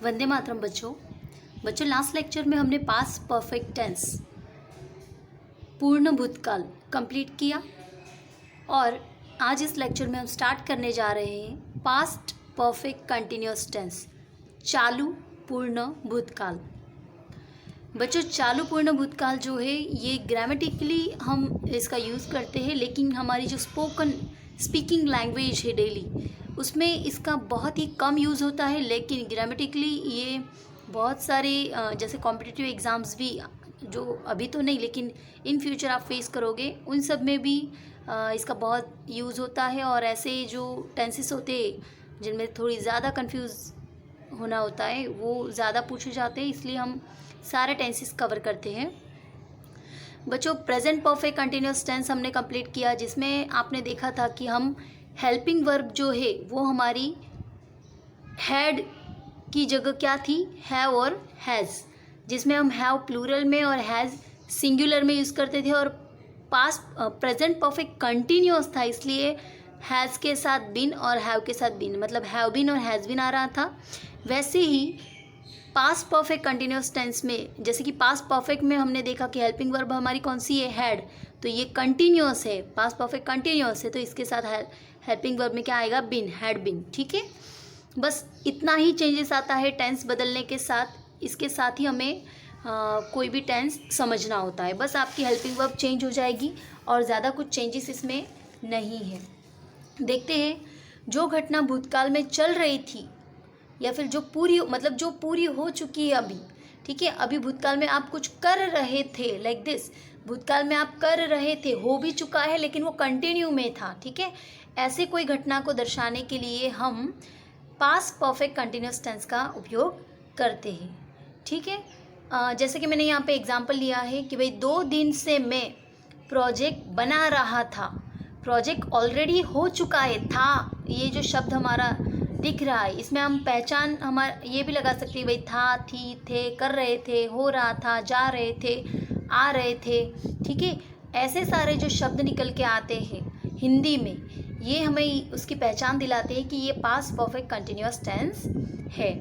वंदे मातरम बच्चों last lecture में हमने पास्ट परफेक्ट टेंस पूर्ण भूतकाल कंप्लीट किया और आज इस लेक्चर में हम स्टार्ट करने जा रहे हैं पास्ट परफेक्ट कंटिन्यूअस टेंस चालू पूर्ण भूतकाल। बच्चों चालू पूर्ण भूतकाल जो है ये ग्रामेटिकली हम इसका यूज़ करते हैं, लेकिन हमारी जो स्पीकिंग लैंग्वेज है डेली उसमें इसका बहुत ही कम यूज़ होता है। लेकिन ग्रामेटिकली ये बहुत सारे जैसे कॉम्पिटिटिव एग्ज़ाम्स भी जो अभी तो नहीं लेकिन इन फ्यूचर आप फेस करोगे उन सब में भी इसका बहुत यूज़ होता है। और ऐसे जो टेंसेस होते हैं जिनमें थोड़ी ज़्यादा कंफ्यूज होना होता है वो ज़्यादा पूछे जाते हैं, इसलिए हम सारे टेंसेस कवर करते हैं। बच्चों प्रेजेंट परफेक्ट कंटिन्यूअस टेंस हमने कंप्लीट किया, जिसमें आपने देखा था कि हम हेल्पिंग वर्ब जो है वो हमारी हैड की जगह क्या थी, हैव और हैज़, जिसमें हम हैव प्लूरल में और हैज़ सिंगुलर में यूज़ करते थे। और पास्ट प्रेजेंट परफेक्ट कंटिन्यूअस था, इसलिए हैज़ के साथ बिन और हैव के साथ बिन, मतलब हैव बिन और हैज़ बिन आ रहा था। वैसे ही पास्ट परफेक्ट कंटिन्यूअस टेंस में, जैसे कि पास्ट परफेक्ट में हमने देखा कि हेल्पिंग वर्ब हमारी कौन सी है, हैड, तो ये कंटिन्यूअस है, पास्ट परफेक्ट कंटिन्यूअस है, तो इसके साथ हेल्पिंग वर्ब में क्या आएगा, बिन, हैड बिन। ठीक है, बस इतना ही चेंजेस आता है टेंस बदलने के साथ। इसके साथ ही हमें कोई भी टेंस समझना होता है, बस आपकी हेल्पिंग वर्ब चेंज हो जाएगी और ज़्यादा कुछ चेंजेस इसमें नहीं है। देखते हैं जो घटना भूतकाल में चल रही थी या फिर जो पूरी हो चुकी है अभी। ठीक है, अभी भूतकाल में आप कुछ कर रहे थे, लाइक दिस, भूतकाल में आप कर रहे थे, हो भी चुका है लेकिन वो कंटिन्यू में था। ठीक है, ऐसे कोई घटना को दर्शाने के लिए हम पास्ट परफेक्ट कंटिन्यूअस टेंस का उपयोग करते हैं। ठीक है, जैसे कि मैंने यहाँ पे एग्जांपल लिया है कि भाई 2 दिन से मैं प्रोजेक्ट बना रहा था, प्रोजेक्ट ऑलरेडी हो चुका है, था ये जो शब्द हमारा दिख रहा है, इसमें हम पहचान हमारा ये भी लगा सकते हैं, भाई था, थी, थे, कर रहे थे, हो रहा था, जा रहे थे, आ रहे थे। ठीक है, ऐसे सारे जो शब्द निकल के आते हैं हिंदी में, ये हमें उसकी पहचान दिलाते हैं कि ये पास्ट परफेक्ट कंटिन्यूअस टेंस है।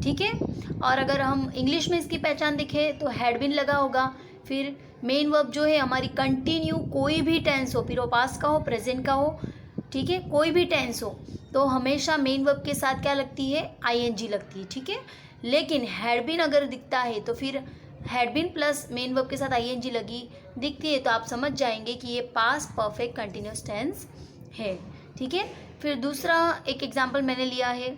ठीक है, और अगर हम इंग्लिश में इसकी पहचान दिखे तो हैड बीन लगा होगा, फिर मेन वर्ब जो है हमारी कंटिन्यू, कोई भी टेंस हो, फिर वो पास्ट का हो, प्रेजेंट का हो, ठीक है, कोई भी टेंस हो तो हमेशा मेन वर्ब के साथ क्या लगती है, आईएनजी लगती है। ठीक है, लेकिन हैड बीन अगर दिखता है तो फिर had been plus main verb के साथ आईएनजी लगी दिखती है तो आप समझ जाएंगे कि ये पास्ट परफेक्ट कंटिन्यूअस टेंस है। ठीक है, फिर दूसरा एक एग्जांपल मैंने लिया है,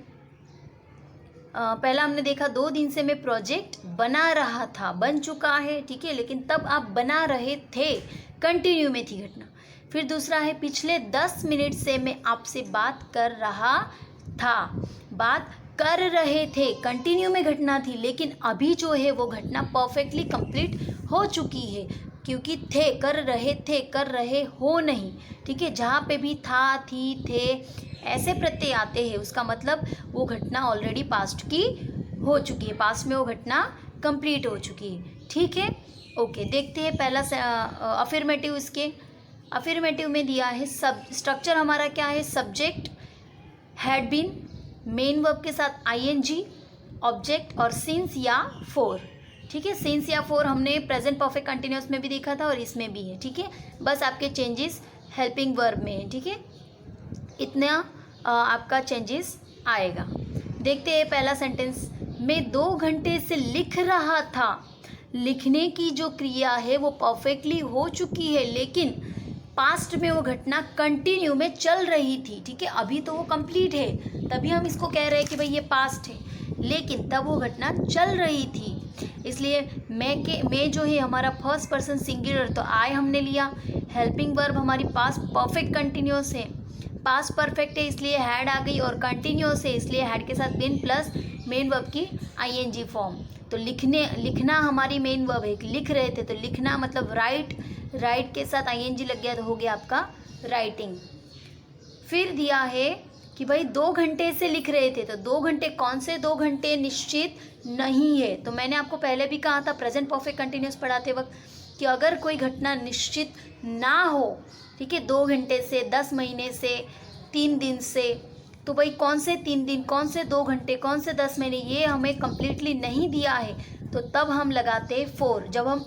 पहला हमने देखा 2 दिन से मैं प्रोजेक्ट बना रहा था, बन चुका है। ठीक है, लेकिन तब आप बना रहे थे, कंटिन्यू में थी घटना। फिर दूसरा है पिछले 10 मिनट से मैं आपसे बात कर रहा था, बात कर रहे थे, कंटिन्यू में घटना थी, लेकिन अभी जो है वो घटना परफेक्टली कंप्लीट हो चुकी है, क्योंकि थे, कर रहे हो नहीं। ठीक है, जहाँ पे भी था, थी, थे ऐसे प्रत्यय आते हैं उसका मतलब वो घटना ऑलरेडी पास्ट की हो चुकी है, पास्ट में वो घटना कंप्लीट हो चुकी है। ठीक है, ओके, देखते हैं पहला अफर्मेटिव। इसके अफर्मेटिव में दिया है सब स्ट्रक्चर हमारा क्या है, subject, had been, main verb के साथ आईएनजी, ऑब्जेक्ट और सिंस या फॉर। ठीक है, सिंस या फॉर हमने प्रेजेंट परफेक्ट कंटिन्यूअस में भी देखा था और इसमें भी है। ठीक है, बस आपके चेंजेस हेल्पिंग वर्ब में है। ठीक है, इतना आपका चेंजेस आएगा। देखते हैं पहला सेंटेंस, मैं 2 घंटे से लिख रहा था, लिखने की जो क्रिया है वो परफेक्टली हो चुकी है, लेकिन पास्ट में वो घटना कंटिन्यू में चल रही थी। ठीक है, अभी तो वो कंप्लीट है, तभी हम इसको कह रहे हैं कि भाई ये पास्ट है, लेकिन तब वो घटना चल रही थी, इसलिए मैं जो है हमारा फर्स्ट पर्सन सिंगुलर, तो आई हमने लिया। हेल्पिंग वर्ब हमारी पास्ट परफेक्ट कंटिन्यूअस है, पास्ट परफेक्ट है इसलिए हैड आ गई, और कंटिन्यूअस है इसलिए हैड के साथ बिन प्लस मेन वर्ब की आईएनजी फॉर्म। तो लिखना हमारी मेन वर्ब है, लिख रहे थे तो लिखना मतलब राइट के साथ आईएनजी लग गया तो हो गया आपका राइटिंग। फिर दिया है कि भाई 2 घंटे से लिख रहे थे, तो 2 घंटे कौन से 2 घंटे निश्चित नहीं है। तो मैंने आपको पहले भी कहा था प्रेजेंट परफेक्ट कंटिन्यूअस पढ़ाते वक्त कि अगर कोई घटना निश्चित ना हो, ठीक है, 2 घंटे से, 10 महीने से, 3 दिन से, तो भाई कौन से 3 दिन, कौन से 2 घंटे, कौन से 10 महीने, ये हमें कम्प्लीटली नहीं दिया है, तो तब हम लगाते 4। जब हम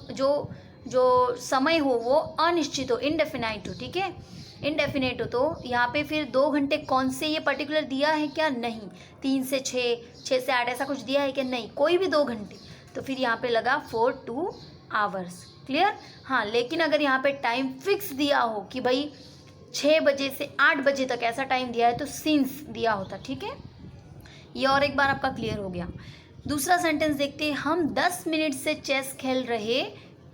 जो समय हो वो अनिश्चित हो, इनडेफिनाइट हो, ठीक है, इनडेफिनेट हो, तो यहाँ पे फिर 2 घंटे कौन से ये पर्टिकुलर दिया है क्या? नहीं। 3 से 6, 6 से 8 ऐसा कुछ दिया है क्या? नहीं, कोई भी 2 घंटे, तो फिर यहाँ पे लगा 42 आवर्स। क्लियर? हाँ, लेकिन अगर यहाँ पे टाइम फिक्स दिया हो कि भाई 6 बजे से 8 बजे तक ऐसा टाइम दिया है तो सिंस दिया होता, ठीक है। ये और एक बार आपका क्लियर हो गया। दूसरा सेंटेंस देखते हैं, हम 10 मिनट से चेस खेल रहे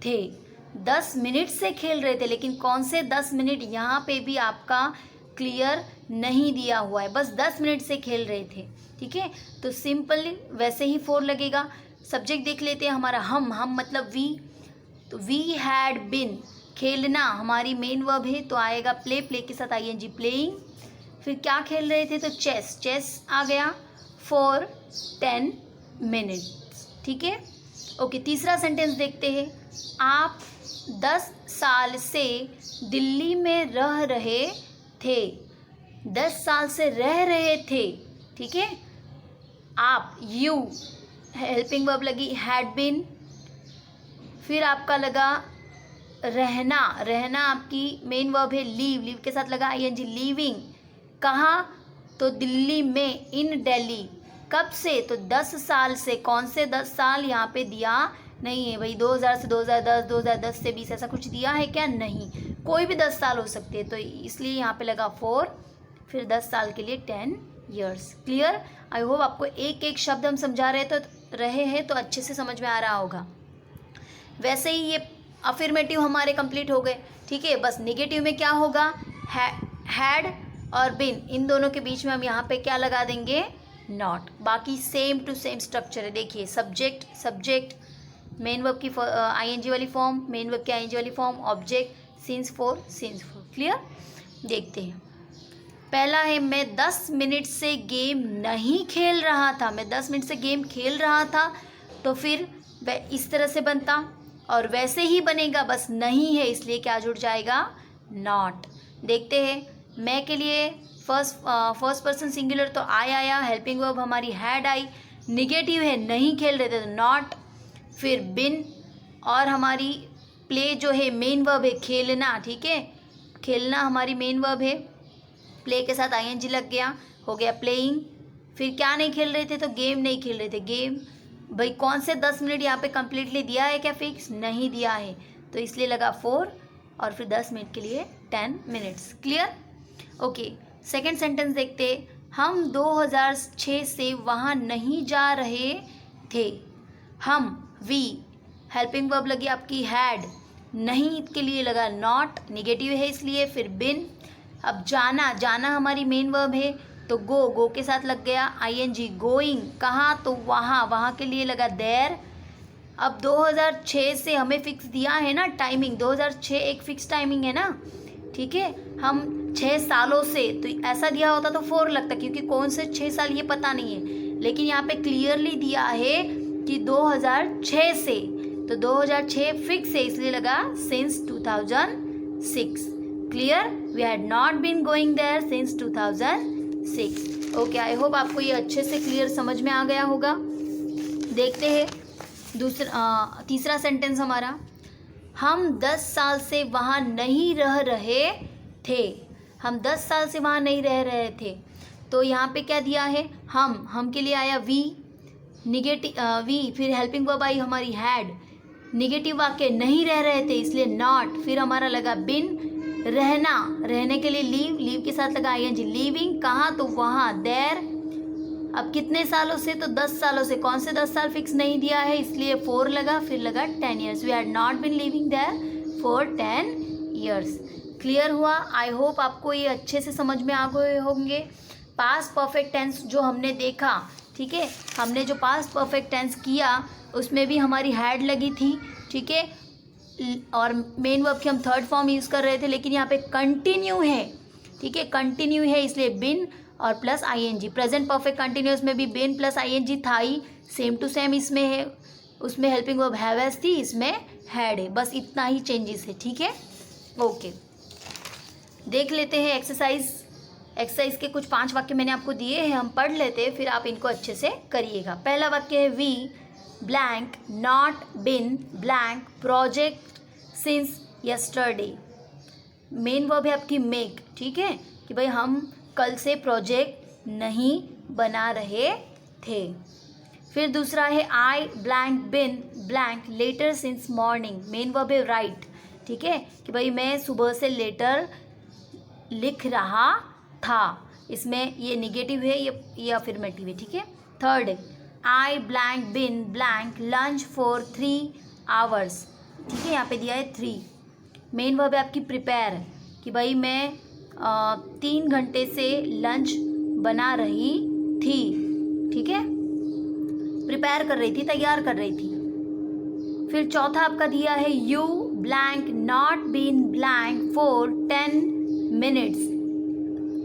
थे। 10 मिनट से खेल रहे थे, लेकिन कौन से 10 मिनट, यहाँ पे भी आपका क्लियर नहीं दिया हुआ है, बस 10 मिनट से खेल रहे थे, ठीक है। तो सिंपली वैसे ही 4 लगेगा। सब्जेक्ट देख लेते हैं हमारा, हम मतलब वी, तो वी हैड बिन, खेलना हमारी मेन वर्ब है तो आएगा प्ले, प्ले के साथ आईएनजी, प्लेइंग। फिर क्या खेल रहे थे? तो चेस, चेस आ गया फॉर 10 मिनट्स, ठीक है। ओके, तीसरा सेंटेंस देखते हैं, आप 10 साल से दिल्ली में रह रहे थे। 10 साल से रह रहे थे, ठीक है। आप, यू, हेल्पिंग वर्ब लगी हैड बीन, फिर आपका लगा रहना, रहना आपकी मेन वर्ब है, लीव, लीव के साथ लगा आईएनजी, लीविंग। कहाँ? तो दिल्ली में, इन दिल्ली। कब से? तो 10 साल से। कौन से 10 साल? यहाँ पे दिया नहीं है भाई, 2000 से 2010, 2010 से 20 ऐसा कुछ दिया है क्या? नहीं, कोई भी 10 साल हो सकते हैं, तो इसलिए यहाँ पे लगा 4, फिर 10 साल के लिए 10 ईयर्स। क्लियर? आई होप आपको एक एक शब्द हम समझा रहे हैं तो अच्छे से समझ में आ रहा होगा। वैसे ही ये अफर्मेटिव हमारे कंप्लीट हो गए, ठीक है। बस निगेटिव में क्या होगा? हैड और बिन, इन दोनों के बीच में हम यहाँ पे क्या लगा देंगे? नॉट। बाकी सेम टू सेम स्ट्रक्चर है। देखिए, सब्जेक्ट, सब्जेक्ट, मेन वर्ब की आईएनजी वाली फॉर्म, मेन वर्ब की आईएनजी वाली form, object, since for, since for. Clear? देखते हैं। पहला है, मैं 10 मिनट से गेम नहीं खेल रहा था। मैं 10 मिनट से गेम खेल रहा था, तो फिर वह इस तरह से बनता और वैसे ही बनेगा, बस नहीं है इसलिए क्या जुड़ जाएगा? नॉट। देखते हैं, मैं के लिए फर्स्ट पर्सन सिंगुलर तो आई आया, हेल्पिंग वर्ब हमारी हैड आई, निगेटिव है नहीं खेल रहे थे तो नॉट, फिर बिन, और हमारी प्ले जो है मेन वर्ब है खेलना, ठीक है, खेलना हमारी मेन वर्ब है, प्ले के साथ आईएनजी लग गया, हो गया प्लेइंग। फिर क्या नहीं खेल रहे थे? तो गेम नहीं खेल रहे थे, गेम। भाई कौन से 10 मिनट यहाँ पे कंप्लीटली दिया है क्या? फिक्स नहीं दिया है, तो इसलिए लगा 4 और फिर 10 मिनट के लिए 10 minutes. Clear? Okay, second sentence देखते, हम 2006 से वहाँ नहीं जा रहे थे। हम, वी, हेल्पिंग वर्ब लगी आपकी हैड, नहीं के लिए लगा नॉट, निगेटिव है इसलिए, फिर बिन। अब जाना, जाना हमारी मेन वर्ब है तो गो, गो के साथ लग गया आईएनजी, गोइंग। कहाँ? तो वहाँ, वहाँ के लिए लगा देयर। अब 2006 से हमें फिक्स दिया है ना टाइमिंग, 2006 एक फिक्स टाइमिंग है ना, ठीक है। हम 6 सालों से, तो ऐसा दिया होता तो 4 लगता, क्योंकि कौन से 6 साल ये पता नहीं है, लेकिन यहाँ पे क्लियरली दिया है कि 2006 से, तो 2006 फिक्स है इसलिए लगा since 2006। Clear? We had not been going there since 2006। Okay, I hope आपको ये अच्छे से क्लियर समझ में आ गया होगा। देखते हैं तीसरा सेंटेंस हमारा, हम 10 साल से वहाँ नहीं रह रहे थे। हम 10 साल से वहाँ नहीं रह रहे थे, तो यहाँ पे क्या दिया है? हम के लिए आया वी, निगेटिव वी, फिर हेल्पिंग वर्ब आई हमारी हैड, निगेटिव वाक्य नहीं रह रहे थे इसलिए नॉट, फिर हमारा लगा बिन, रहना, रहने के लिए लीव, लीव के साथ लगा आईएनजी, लीविंग। कहाँ? तो वहाँ, देयर। अब कितने सालों से? तो 10 सालों से। कौन से 10 साल फिक्स नहीं दिया है इसलिए 4 लगा, फिर लगा 10 years. We had not been living there for 10 years. Clear हुआ? आई होप आपको ये अच्छे से समझ में आ गए होंगे। पास्ट परफेक्ट टेंस जो हमने देखा, ठीक है, हमने जो पास्ट परफेक्ट टेंस किया उसमें भी हमारी हैड लगी थी, ठीक है, और मेन वर्ब की हम थर्ड फॉर्म यूज़ कर रहे थे, लेकिन यहाँ पे कंटिन्यू है, ठीक है, कंटिन्यू है इसलिए बिन और plus ING. Present perfect continuous में भी बिन प्लस आईएनजी था ही, सेम टू सेम इसमें है, उसमें हेल्पिंग वर्ब हैव थी, इसमें हैड है, बस इतना ही चेंजेस है, ठीक है। ओके, देख लेते हैं एक्सरसाइज एक्सरसाइज के कुछ 5 वाक्य मैंने आपको दिए हैं, हम पढ़ लेते हैं, फिर आप इनको अच्छे से करिएगा। पहला वाक्य है we blank not been blank project since yesterday. Main verb है आपकी मेक, ठीक है, कि भाई हम कल से प्रोजेक्ट नहीं बना रहे थे। फिर दूसरा है I blank been blank letter since morning. Main verb है राइट, ठीक है, कि भाई मैं सुबह से लेटर लिख रहा था। इसमें ये निगेटिव है, ये अफर्मेटिव है, ठीक है। थर्ड है I blank been blank lunch for 3 hours, ठीक है, यहाँ पे दिया है 3। मेन वर्ब है आपकी प्रिपेयर, कि भाई मैं 3 घंटे से लंच बना रही थी, ठीक है, प्रिपेयर कर रही थी, तैयार कर रही थी। फिर चौथा आपका दिया है you blank not been blank for 10 minutes.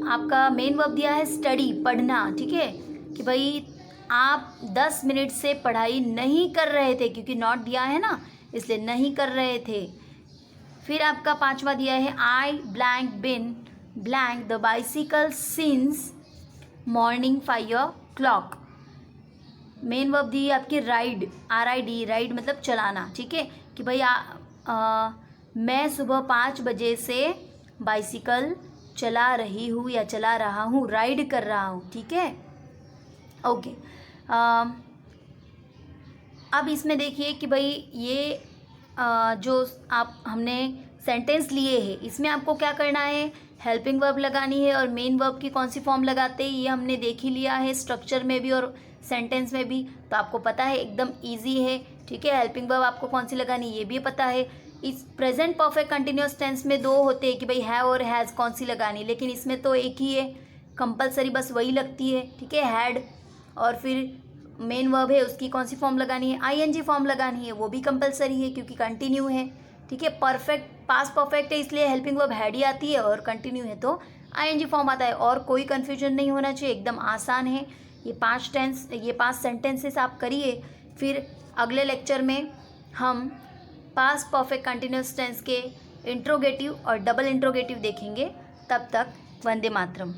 आपका मेन वर्ब दिया है स्टडी, पढ़ना, ठीक है, कि भाई आप 10 मिनट से पढ़ाई नहीं कर रहे थे, क्योंकि नॉट दिया है ना, इसलिए नहीं कर रहे थे। फिर आपका पांचवा दिया है I blank been blank the bicycle since morning 5 o'clock। Main verb दी है आपकी राइड, RID, राइड मतलब चलाना, ठीक है, कि भाई मैं सुबह 5 बजे से बाइसिकल चला रही हूँ या चला रहा हूँ, राइड कर रहा हूँ, ठीक है, ओके। अब इसमें देखिए कि भाई ये जो हमने सेंटेंस लिए हैं, इसमें आपको क्या करना है, हेल्पिंग वर्ब लगानी है, और मेन वर्ब की कौन सी फॉर्म लगाते हैं ये हमने देख ही लिया है, स्ट्रक्चर में भी और सेंटेंस में भी, तो आपको पता है, एकदम इजी है, ठीक है। हेल्पिंग वर्ब आपको कौन सी लगानी ये भी पता है। इस प्रेजेंट परफेक्ट कंटिन्यूअस टेंस में 2 होते हैं कि भाई है और हैज़ कौन सी लगानी, लेकिन इसमें तो एक ही है, कंपलसरी बस वही लगती है, ठीक है, हैड, और फिर मेन वर्ब है उसकी कौन सी फॉर्म लगानी है, ING फॉर्म लगानी है, वो भी कंपलसरी है क्योंकि कंटिन्यू है, ठीक है। परफेक्ट पास्ट परफेक्ट है इसलिए हेल्पिंग वर्ब हैड ही आती है, और कंटिन्यू है तो ING फॉर्म आता है, और कोई कन्फ्यूजन नहीं होना चाहिए, एकदम आसान है। ये 5 सेंटेंसेस आप करिए, फिर अगले लेक्चर में हम पास्ट परफेक्ट कंटिन्यूअस टेंस के इंट्रोगेटिव और डबल इंट्रोगेटिव देखेंगे। तब तक वंदे मातरम।